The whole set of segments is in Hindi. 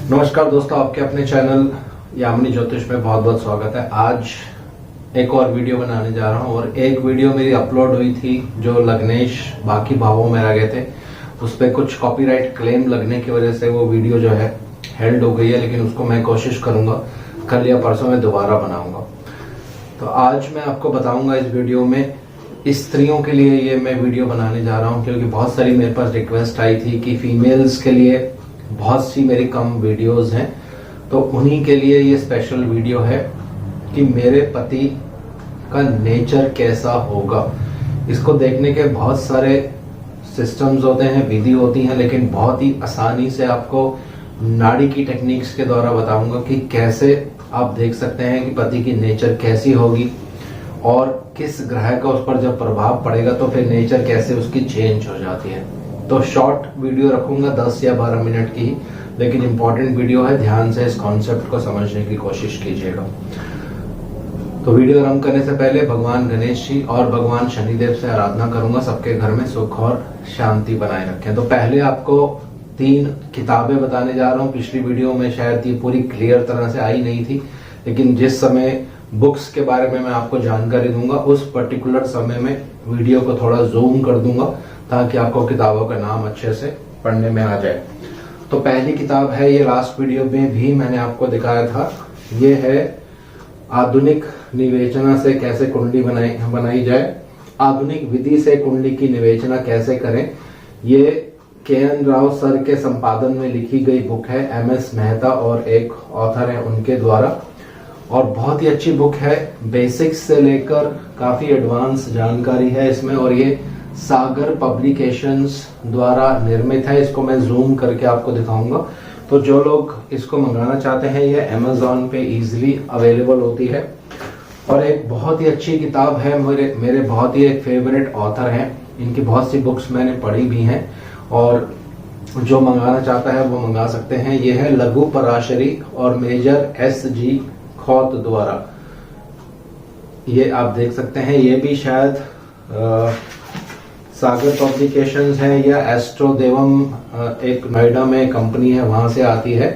नमस्कार दोस्तों, आपके अपने चैनल यामिनी ज्योतिष में बहुत बहुत स्वागत है। आज एक और वीडियो बनाने जा रहा हूं और एक वीडियो मेरी अपलोड हुई थी जो लग्नेश बाकी भावों में आ गए थे। उस पर कुछ कॉपीराइट क्लेम लगने की वजह से वो वीडियो जो है हेल्ड हो गई है, लेकिन उसको मैं कोशिश करूंगा कल या परसों में दोबारा बनाऊंगा। तो आज मैं आपको बताऊंगा इस वीडियो में स्त्रियों के लिए ये मैं वीडियो बनाने जा रहा हूँ, क्योंकि बहुत सारी मेरे पास रिक्वेस्ट आई थी कि फीमेल्स के लिए बहुत सी मेरी कम वीडियोस हैं, तो उन्हीं के लिए ये स्पेशल वीडियो है कि मेरे पति का नेचर कैसा होगा। इसको देखने के बहुत सारे सिस्टम्स होते हैं, विधि होती हैं, लेकिन बहुत ही आसानी से आपको नाड़ी की टेक्निक्स के द्वारा बताऊंगा कि कैसे आप देख सकते हैं कि पति की नेचर कैसी होगी और किस ग्रह का उस पर जब प्रभाव पड़ेगा तो फिर नेचर कैसे उसकी चेंज हो जाती है। तो शॉर्ट वीडियो रखूंगा 10 या 12 मिनट की, लेकिन इंपॉर्टेंट वीडियो है, ध्यान से इस कॉन्सेप्ट को समझने की कोशिश कीजिएगा। तो वीडियो आरंभ करने से पहले भगवान गणेश जी और भगवान शनिदेव से आराधना करूंगा सबके घर में सुख और शांति बनाए रखें। तो पहले आपको 3 किताबें बताने जा रहा हूं। पिछली वीडियो में शायद ये पूरी क्लियर तरह से आई नहीं थी, लेकिन जिस समय बुक्स के बारे में मैं आपको जानकारी दूंगा उस पर्टिकुलर समय में वीडियो को थोड़ा जूम कर दूंगा ताकि आपको किताबों का नाम अच्छे से पढ़ने में आ जाए। तो पहली किताब है, ये लास्ट वीडियो में भी मैंने आपको दिखाया था, ये है आधुनिक निवेचना से कैसे कुंडली बनाई जाए, आधुनिक विधि से कुंडली की निवेचना कैसे करें। ये के.एन. राव सर के संपादन में लिखी गई बुक है, एम.एस. मेहता और एक ऑथर है उनके द्वारा, और बहुत ही अच्छी बुक है। बेसिक्स से लेकर काफी एडवांस जानकारी है इसमें, और ये सागर पब्लिकेशंस द्वारा निर्मित है। इसको मैं जूम करके आपको दिखाऊंगा। तो जो लोग इसको मंगाना चाहते हैं ये अमेज़न पे इजीली अवेलेबल होती है, और एक बहुत ही अच्छी किताब है। मेरे बहुत ही एक फेवरेट ऑथर हैं, इनकी बहुत सी बुक्स मैंने पढ़ी भी हैं, और जो मंगाना चाहता है वो मंगा सकते हैं। ये है लघु पराशरी और मेजर S.G. खोत द्वारा, ये आप देख सकते हैं। ये भी शायद सागर पब्लिकेशंस है या एस्ट्रो देवम, एक नोएडा में कंपनी है वहां से आती है,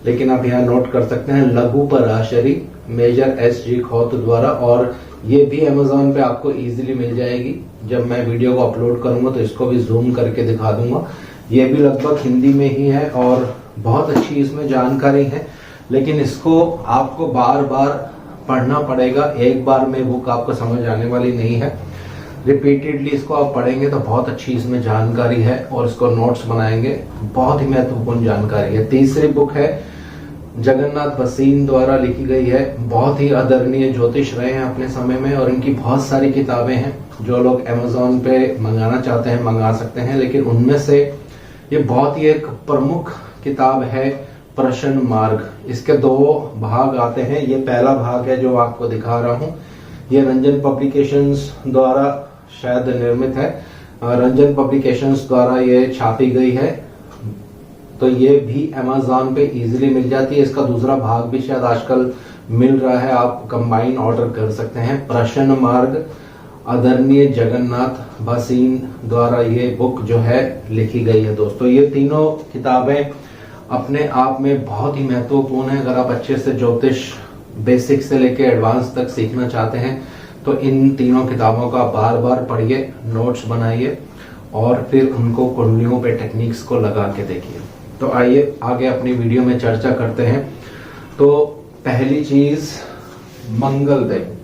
लेकिन आप यहाँ नोट कर सकते हैं लघु पराशरी मेजर S.G. खोत द्वारा, और ये भी अमेज़न पे आपको इजीली मिल जाएगी। जब मैं वीडियो को अपलोड करूंगा तो इसको भी जूम करके दिखा दूंगा। ये भी लगभग हिंदी में ही है और बहुत अच्छी इसमें जानकारी है, लेकिन इसको आपको बार बार पढ़ना पड़ेगा। एक बार में बुक आपको समझ आने वाली नहीं है, रिपीटेडली इसको आप पढ़ेंगे तो बहुत अच्छी इसमें जानकारी है, और इसको नोट्स बनाएंगे, बहुत ही महत्वपूर्ण जानकारी है। तीसरी बुक है जगन्नाथ भसीन द्वारा लिखी गई है, बहुत ही आदरणीय ज्योतिष रहे हैं अपने समय में, और इनकी बहुत सारी किताबें हैं। जो लोग अमेज़न पे मंगाना चाहते हैं मंगा सकते हैं, लेकिन उनमें से ये बहुत ही एक प्रमुख किताब है प्रश्न मार्ग। इसके 2 भाग आते हैं। ये पहला भाग है जो आपको दिखा रहा हूं, ये रंजन पब्लिकेशंस द्वारा शायद निर्मित है, रंजन पब्लिकेशंस द्वारा ये छापी गई है, तो ये भी अमेज़न पे इजीली मिल जाती है। इसका दूसरा भाग भी शायद आजकल मिल रहा है, आप कंबाइन ऑर्डर कर सकते हैं। प्रश्न मार्ग आदरणीय जगन्नाथ भसीन द्वारा ये बुक जो है लिखी गई है। दोस्तों, ये तीनों किताबें अपने आप में बहुत ही महत्वपूर्ण है। अगर आप अच्छे से ज्योतिष बेसिक से लेके एडवांस तक सीखना चाहते हैं तो इन तीनों किताबों का बार बार पढ़िए, नोट्स बनाइए, और फिर उनको कुंडलियों पे टेक्निक्स को लगा के देखिए। तो आइए आगे अपनी वीडियो में चर्चा करते हैं। तो पहली चीज, मंगल देव।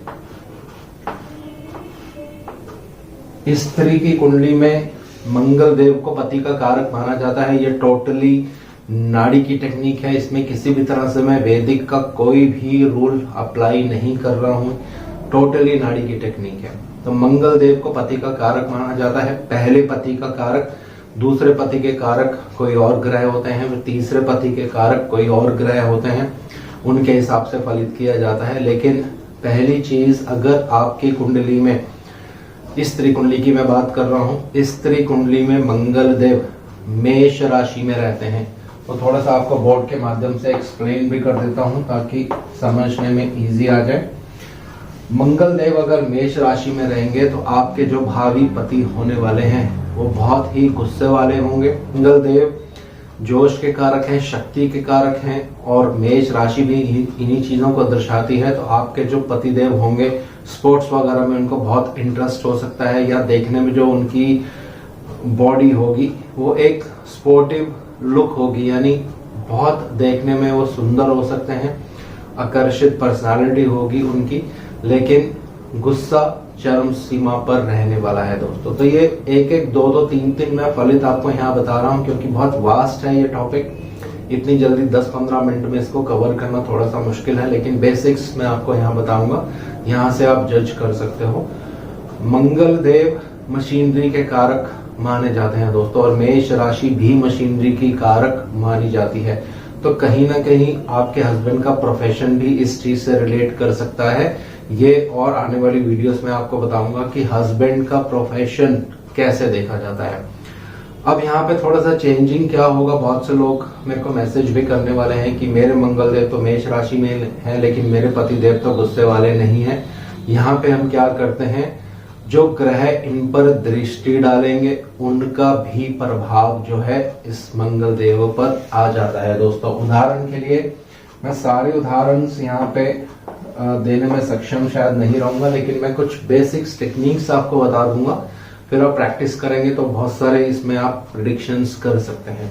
स्त्री की कुंडली में मंगल देव को पति का कारक माना जाता है। ये टोटली नाड़ी की टेक्निक है, इसमें किसी भी तरह से मैं वैदिक का कोई भी रूल अप्लाई नहीं कर रहा हूं, टोटली नाड़ी की टेक्निक है। तो मंगल देव को पति का कारक माना जाता है। पहले पति का कारक, दूसरे पति के कारक कोई और ग्रह होते हैं, तीसरे पति के कारक कोई और ग्रह होते हैं, उनके हिसाब से फलित किया जाता है। लेकिन पहली चीज, अगर आपकी कुंडली में, स्त्री कुंडली की मैं बात कर रहा हूं, स्त्री कुंडली में मंगल देव मेष राशि में रहते हैं, तो थोड़ा सा आपको बोर्ड के माध्यम से एक्सप्लेन भी कर देता हूं ताकि समझने में इजी आ जाए। मंगल देव अगर मेष राशि में रहेंगे तो आपके जो भावी पति होने वाले हैं वो बहुत ही गुस्से वाले होंगे। मंगल देव जोश के कारक हैं, शक्ति के कारक हैं, और मेष राशि भी इन्हीं चीजों को दर्शाती है। तो आपके जो पतिदेव होंगे स्पोर्ट्स वगैरह में उनको बहुत इंटरेस्ट हो सकता है, या देखने में जो उनकी बॉडी होगी वो एक स्पोर्टिव लुक होगी, यानी बहुत देखने में वो सुंदर हो सकते हैं, आकर्षित पर्सनालिटी होगी उनकी, लेकिन गुस्सा चरम सीमा पर रहने वाला है दोस्तों। तो ये एक एक दो दो तीन तीन मैं फलित आपको यहाँ बता रहा हूँ, क्योंकि बहुत वास्ट है ये टॉपिक। इतनी जल्दी 10-15 मिनट में इसको कवर करना थोड़ा सा मुश्किल है, लेकिन बेसिक्स मैं आपको यहाँ बताऊंगा, यहाँ से आप जज कर सकते हो। मंगल देव मशीनरी के कारक माने जाते हैं दोस्तों, और मेष राशि भी मशीनरी की कारक मानी जाती है। तो कहीं ना कहीं आपके हस्बैंड का प्रोफेशन भी इस चीज से रिलेट कर सकता है। ये और आने वाली वीडियोस में आपको बताऊंगा कि हस्बैंड का प्रोफेशन कैसे देखा जाता है। अब यहाँ पे थोड़ा सा चेंजिंग क्या होगा, बहुत से लोग मेरे को मैसेज भी करने वाले हैं कि मेरे मंगल देव तो मेष राशि में है, लेकिन मेरे पति देव तो गुस्से वाले नहीं है। यहाँ पे हम क्या करते हैं, जो ग्रह इन पर दृष्टि डालेंगे उनका भी प्रभाव जो है इस मंगल देव पर आ जाता है दोस्तों। उदाहरण के लिए मैं सारे उदाहरण यहाँ पे देने में सक्षम शायद नहीं रहूंगा, लेकिन मैं कुछ बेसिक्स टेक्निक्स आपको बता दूंगा, फिर आप प्रैक्टिस करेंगे तो बहुत सारे इसमें आप प्रिडिक्शंस कर सकते हैं।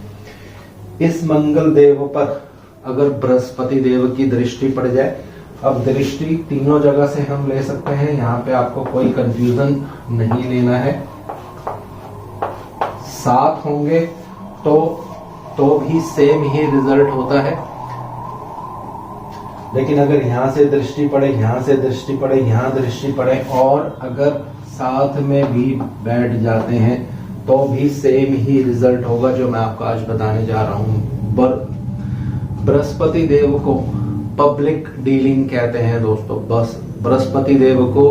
इस मंगल देव पर अगर बृहस्पति देव की दृष्टि पड़ जाए, अब दृष्टि तीनों जगह से हम ले सकते हैं, यहाँ पे आपको कोई कंफ्यूजन नहीं लेना है। साथ होंगे तो भी सेम ही रिजल्ट होता है, लेकिन अगर यहां से दृष्टि पड़े, यहां से दृष्टि पड़े, यहां दृष्टि पड़े, और अगर साथ में भी बैठ जाते हैं तो भी सेम ही रिजल्ट होगा, जो मैं आपको आज बताने जा रहा हूं। बृहस्पति देव को पब्लिक डीलिंग कहते हैं दोस्तों। बस बृहस्पति देव को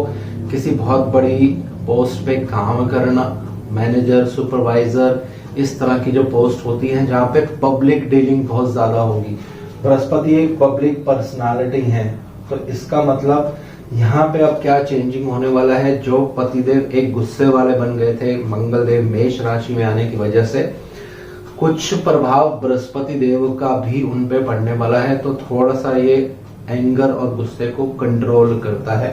किसी बहुत बड़ी पोस्ट पे काम करना, मैनेजर, सुपरवाइजर, इस तरह की जो पोस्ट होती है जहां पे पब्लिक डीलिंग बहुत ज्यादा होगी। बृहस्पति एक पब्लिक पर्सनालिटी है, तो इसका मतलब यहाँ पे अब क्या चेंजिंग होने वाला है। जो पतिदेव एक गुस्से वाले बन गए थे मंगल देव मेष राशि में आने की वजह से, कुछ प्रभाव बृहस्पति देव का भी उन पे पड़ने वाला है, तो थोड़ा सा ये एंगर और गुस्से को कंट्रोल करता है।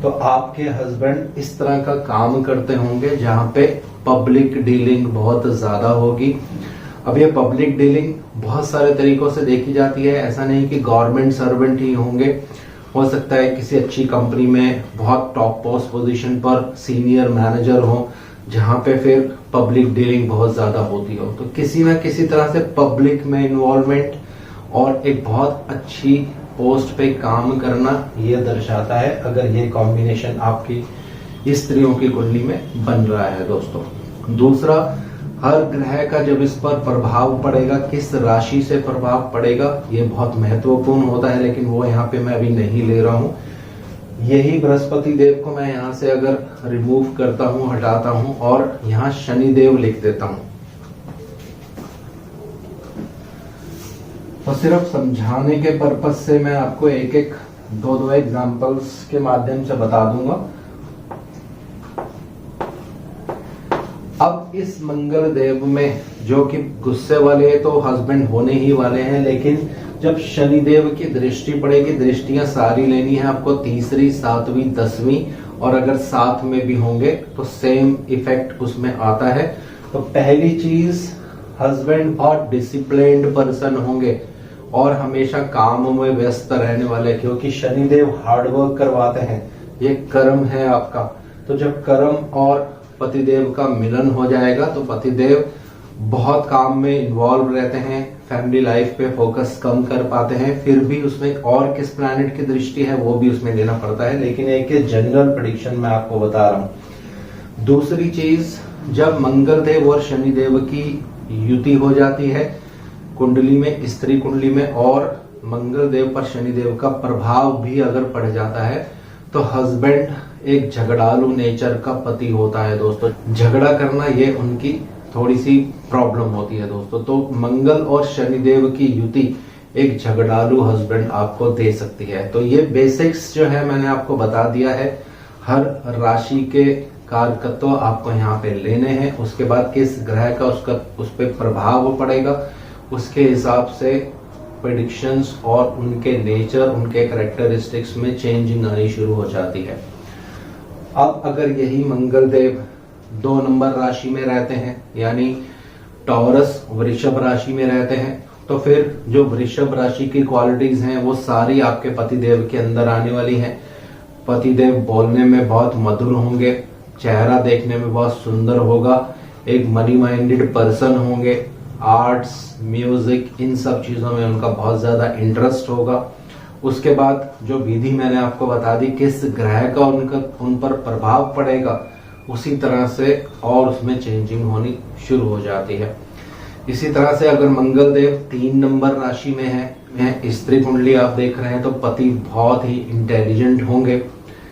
तो आपके हस्बैंड इस तरह का काम करते होंगे जहां पे पब्लिक डीलिंग बहुत ज्यादा होगी। अब ये पब्लिक डीलिंग बहुत सारे तरीकों से देखी जाती है, ऐसा नहीं कि गवर्नमेंट सर्वेंट ही होंगे। हो सकता है किसी अच्छी कंपनी में बहुत टॉप पोस्ट पोजीशन पर सीनियर मैनेजर हो, जहां पे फिर पब्लिक डीलिंग बहुत ज्यादा होती हो। तो किसी ना किसी तरह से पब्लिक में इन्वॉल्वमेंट और एक बहुत अच्छी पोस्ट पे काम करना ये दर्शाता है, अगर ये कॉम्बिनेशन आपकी स्त्रियों की कुंडली में बन रहा है दोस्तों। दूसरा, हर ग्रह का जब इस पर प्रभाव पड़ेगा, किस राशि से प्रभाव पड़ेगा, ये बहुत महत्वपूर्ण होता है, लेकिन वो यहाँ पे मैं अभी नहीं ले रहा हूँ। यही बृहस्पति देव को मैं यहाँ से अगर रिमूव करता हूँ, हटाता हूँ, और यहाँ शनि देव लिख देता हूँ, तो सिर्फ समझाने के पर्पज से मैं आपको एक एक दो एग्जांपल्स के माध्यम से बता दूंगा। अब इस मंगल देव में जो कि गुस्से वाले तो हस्बैंड होने ही वाले हैं, लेकिन जब शनि देव की दृष्टि पड़ेगी, दृष्टियां सारी लेनी है आपको, तीसरी, 7वीं, 10वीं, और अगर साथ में भी होंगे तो सेम इफेक्ट उसमें आता है। तो पहली चीज, हस्बैंड बहुत डिसिप्लिन्ड पर्सन होंगे और हमेशा काम में व्यस्त रहने वाले, क्योंकि शनिदेव हार्डवर्क करवाते हैं, ये कर्म है आपका। तो जब कर्म और पतिदेव का मिलन हो जाएगा तो पतिदेव बहुत काम में इन्वॉल्व रहते हैं, फैमिली लाइफ पे फोकस कम कर पाते हैं, फिर भी उसमें और किस प्लैनेट की दृष्टि है वो भी उसमें लेना पड़ता है, लेकिन एक जनरल प्रेडिक्शन मैं आपको बता रहा हूं। दूसरी चीज, जब मंगल देव और शनिदेव की युति हो जाती है कुंडली में, स्त्री कुंडली में, और मंगल देव पर शनिदेव का प्रभाव भी अगर पड़ जाता है, तो हस्बैंड एक झगड़ालू नेचर का पति होता है दोस्तों। झगड़ा करना ये उनकी थोड़ी सी प्रॉब्लम होती है दोस्तों। तो मंगल और शनिदेव की युति एक झगड़ालू हस्बैंड आपको दे सकती है। तो ये बेसिक्स जो है मैंने आपको बता दिया है, हर राशि के कारकत्व आपको यहाँ पे लेने हैं, उसके बाद किस ग्रह का उस पर प्रभाव पड़ेगा उसके हिसाब से प्रेडिक्शंस और उनके नेचर, उनके कैरेक्टरिस्टिक्स में चेंजिंग आनी शुरू हो जाती है। अब अगर यही मंगल देव 2 नंबर राशि में रहते हैं, यानी टॉरस वृषभ राशि में रहते हैं, तो फिर जो वृषभ राशि की क्वालिटीज हैं वो सारी आपके पतिदेव के अंदर आने वाली हैं। पतिदेव बोलने में बहुत मधुर होंगे, चेहरा देखने में बहुत सुंदर होगा, एक मनी माइंडेड पर्सन होंगे, आर्ट्स, म्यूजिक, इन सब चीजों में उनका बहुत ज्यादा इंटरेस्ट होगा। उसके बाद जो विधि मैंने आपको बता दी, किस ग्रह का उन पर प्रभाव पड़ेगा, उसी तरह से और उसमें चेंजिंग होनी शुरू हो जाती है। इसी तरह से अगर मंगल देव 3 नंबर राशि में है, स्त्री कुंडली आप देख रहे हैं, तो पति बहुत ही इंटेलिजेंट होंगे,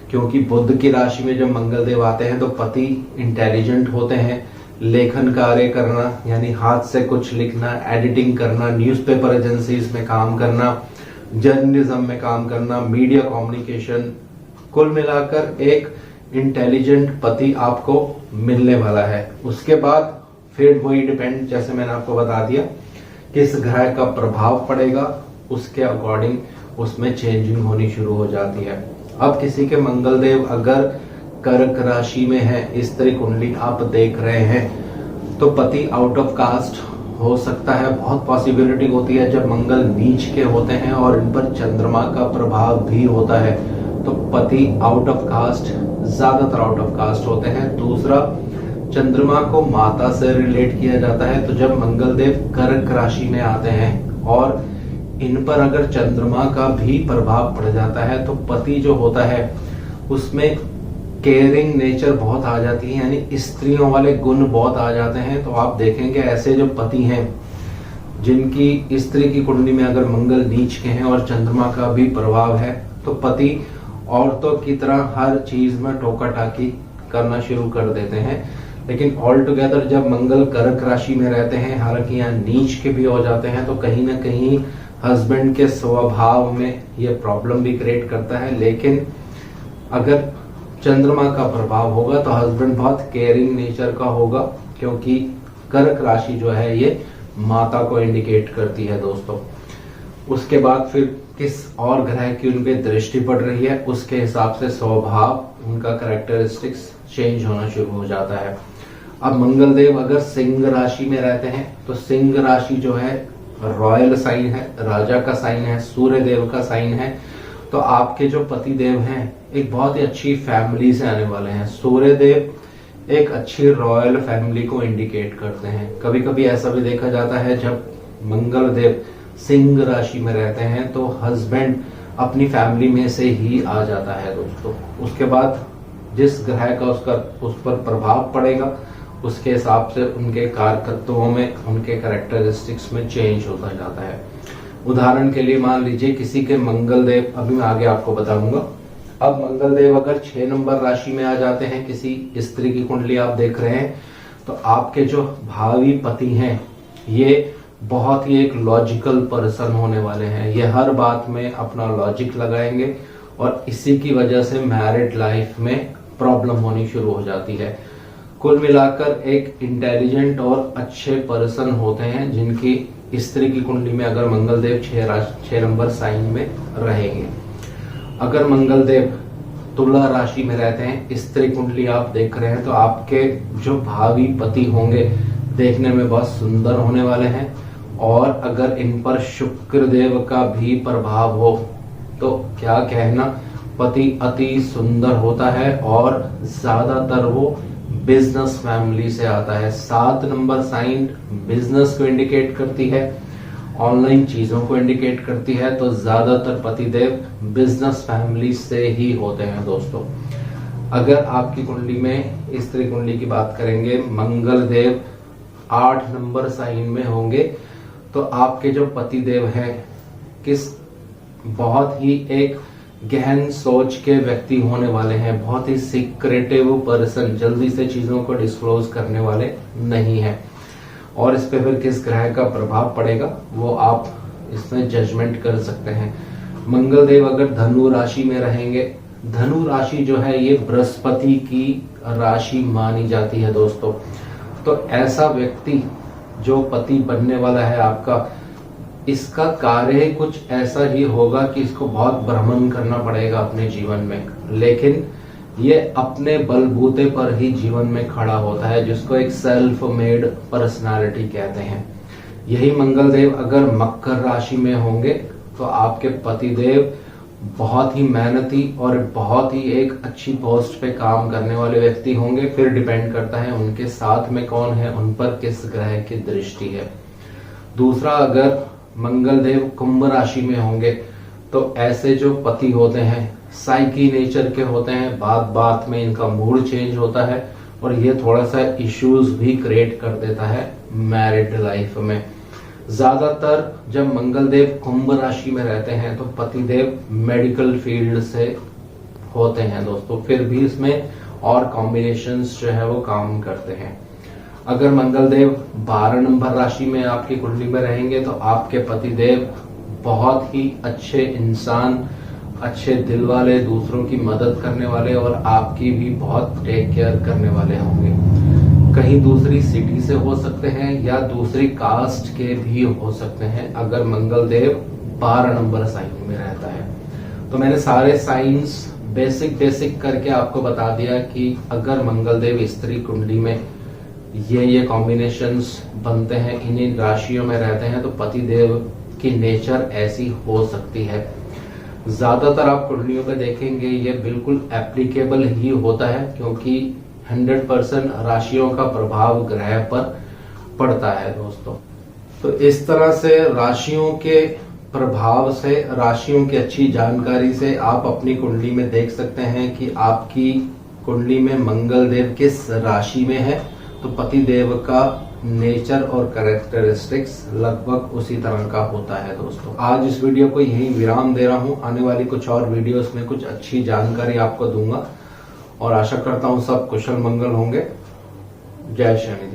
क्योंकि बुध की राशि में जब मंगल देव आते हैं तो पति इंटेलिजेंट होते हैं। लेखन कार्य करना, यानी हाथ से कुछ लिखना, एडिटिंग करना, न्यूज़पेपर एजेंसीज में काम करना, जर्नलिज्म में काम करना, मीडिया कम्युनिकेशन, कुल मिलाकर एक इंटेलिजेंट पति आपको मिलने वाला है। उसके बाद फिर वही डिपेंड, जैसे मैंने आपको बता दिया, किस ग्रह का प्रभाव पड़ेगा, उसके अकॉर्डिंग उसमें चेंजिंग होनी शुरू हो जाती है। अब किसी के मंगल देव अगर कर्क राशि में है, स्त्री कुंडली आप देख रहे हैं, तो पति आउट ऑफ कास्ट हो सकता है। बहुत पॉसिबिलिटी होती है जब मंगल नीच के होते हैं और इन पर चंद्रमा का प्रभाव भी होता है, तो पति आउट ऑफ कास्ट, ज्यादातर आउट ऑफ कास्ट होते हैं। दूसरा, चंद्रमा को माता से रिलेट किया जाता है, तो जब मंगल देव कर्क राशि में आते हैं और इन पर अगर चंद्रमा का भी प्रभाव पड़ जाता है, तो पति जो होता है उसमें केयरिंग नेचर बहुत आ जाती है, यानी स्त्रियों वाले गुण बहुत आ जाते हैं। तो आप देखेंगे ऐसे जो पति हैं जिनकी स्त्री की कुंडली में अगर मंगल नीच के हैं और चंद्रमा का भी प्रभाव है, तो पति औरतों की तरह हर चीज में टोका टाकी करना शुरू कर देते हैं। लेकिन ऑल टुगेदर जब मंगल कर्क राशि में रहते हैं, हालांकि यहाँ नीच के भी हो जाते हैं, तो कहीं ना कहीं हस्बैंड के स्वभाव में ये प्रॉब्लम भी क्रिएट करता है। लेकिन अगर चंद्रमा का प्रभाव होगा तो हस्बैंड बहुत केयरिंग नेचर का होगा, क्योंकि कर्क राशि जो है ये माता को इंडिकेट करती है दोस्तों। उसके बाद फिर किस और ग्रह की उनपे दृष्टि पड़ रही है, उसके हिसाब से स्वभाव, उनका कैरेक्टरिस्टिक्स चेंज होना शुरू हो जाता है। अब मंगल देव अगर सिंह राशि में रहते हैं, तो सिंह राशि जो है रॉयल साइन है, राजा का साइन है, सूर्य देव का साइन है। तो आपके जो पति देव हैं एक बहुत ही अच्छी फैमिली से आने वाले हैं। सूर्य देव एक अच्छी रॉयल फैमिली को इंडिकेट करते हैं। कभी कभी ऐसा भी देखा जाता है जब मंगल देव सिंह राशि में रहते हैं तो हस्बैंड अपनी फैमिली में से ही आ जाता है दोस्तों। उसके बाद जिस ग्रह का उस पर प्रभाव पड़ेगा, उसके हिसाब से उनके कारकत्वों में, उनके कैरेक्टरिस्टिक्स में चेंज होता जाता है। उदाहरण के लिए मान लीजिए किसी के मंगल देव, अभी मैं आगे आपको बताऊंगा। अब मंगल देव अगर 6 नंबर राशि में आ जाते हैं, किसी स्त्री की कुंडली आप देख रहे हैं, तो आपके जो भावी पति हैं ये बहुत ही एक लॉजिकल पर्सन होने वाले हैं। ये हर बात में अपना लॉजिक लगाएंगे और इसी की वजह से मैरिड लाइफ में प्रॉब्लम होनी शुरू हो जाती है। कुल मिलाकर एक इंटेलिजेंट और अच्छे पर्सन होते हैं जिनकी स्त्री की कुंडली में अगर मंगल देव 6 नंबर साइन में रहेंगे। अगर मंगल देव तुला राशि में रहते हैं, स्त्री कुंडली आप देख रहे हैं, तो आपके जो भावी पति होंगे देखने में बहुत सुंदर होने वाले हैं। और अगर इन पर शुक्र देव का भी प्रभाव हो तो क्या कहना, पति अति सुंदर होता है और ज्यादातर वो बिजनेस फैमिली से आता है। 7 नंबर साइन बिजनेस को इंडिकेट करती है, ऑनलाइन चीजों को इंडिकेट करती है, तो ज्यादातर पतिदेव बिजनेस फैमिली से ही होते हैं दोस्तों। अगर आपकी कुंडली में, स्त्री कुंडली की बात करेंगे, मंगल देव 8 नंबर साइन में होंगे, तो आपके जो पति देव हैं किस बहुत ही एक गहन सोच के व्यक्ति होने वाले हैं, बहुत ही सीक्रेटिव पर्सन, जल्दी से चीजों को डिस्क्लोज करने वाले नहीं हैं। और इस पे फिर किस ग्रह का प्रभाव पड़ेगा वो आप इसमें जजमेंट कर सकते हैं। मंगल देव अगर धनु राशि में रहेंगे, धनु राशि जो है ये बृहस्पति की राशि मानी जाती है दोस्तों। तो ऐसा व्यक्ति जो पति बनने वाला है आपका, इसका कार्य कुछ ऐसा ही होगा कि इसको बहुत भ्रमण करना पड़ेगा अपने जीवन में, लेकिन ये अपने बलबूते पर ही जीवन में खड़ा होता है, जिसको एक सेल्फ मेड पर्सनालिटी कहते हैं। यही मंगल देव अगर मकर राशि में होंगे तो आपके पति देव बहुत ही मेहनती और बहुत ही एक अच्छी पोस्ट पे काम करने वाले व्यक्ति होंगे। फिर डिपेंड करता है उनके साथ में कौन है, उन पर किस ग्रह की दृष्टि है। दूसरा, अगर मंगल देव कुंभ राशि में होंगे तो ऐसे जो पति होते हैं साइकी नेचर के होते हैं, बात बात में इनका मूड चेंज होता है और ये थोड़ा सा इश्यूज भी क्रिएट कर देता है मैरिड लाइफ में। ज्यादातर जब मंगल देव कुंभ राशि में रहते हैं तो पति देव मेडिकल फील्ड से होते हैं दोस्तों। फिर भी इसमें और कॉम्बिनेशंस जो है वो काम करते हैं। अगर मंगल देव 12 नंबर राशि में आपकी कुंडली में रहेंगे तो आपके पति देव बहुत ही अच्छे इंसान, अच्छे दिल वाले, दूसरों की मदद करने वाले और आपकी भी बहुत टेक केयर करने वाले होंगे। कहीं दूसरी सिटी से हो सकते हैं या दूसरी कास्ट के भी हो सकते हैं अगर मंगल देव 12 नंबर साइन में रहता है। तो मैंने सारे साइंस बेसिक करके आपको बता दिया कि अगर मंगल देव स्त्री कुंडली में ये कॉम्बिनेशंस बनते हैं, इन्हीं राशियों में रहते हैं, तो पति देव की नेचर ऐसी हो सकती है। ज्यादातर आप कुंडलियों पे देखेंगे ये बिल्कुल एप्लीकेबल ही होता है, क्योंकि 100% राशियों का प्रभाव ग्रह पर पड़ता है दोस्तों। तो इस तरह से राशियों के प्रभाव से, राशियों की अच्छी जानकारी से आप अपनी कुंडली में देख सकते हैं कि आपकी कुंडली में मंगल देव किस राशि में है, तो पति देव का नेचर और कैरेक्टरिस्टिक्स लगभग उसी तरह का होता है दोस्तों। आज इस वीडियो को यहीं विराम दे रहा हूं। आने वाली कुछ और वीडियोस में कुछ अच्छी जानकारी आपको दूंगा और आशा करता हूं सब कुशल मंगल होंगे। जय शनिदेव।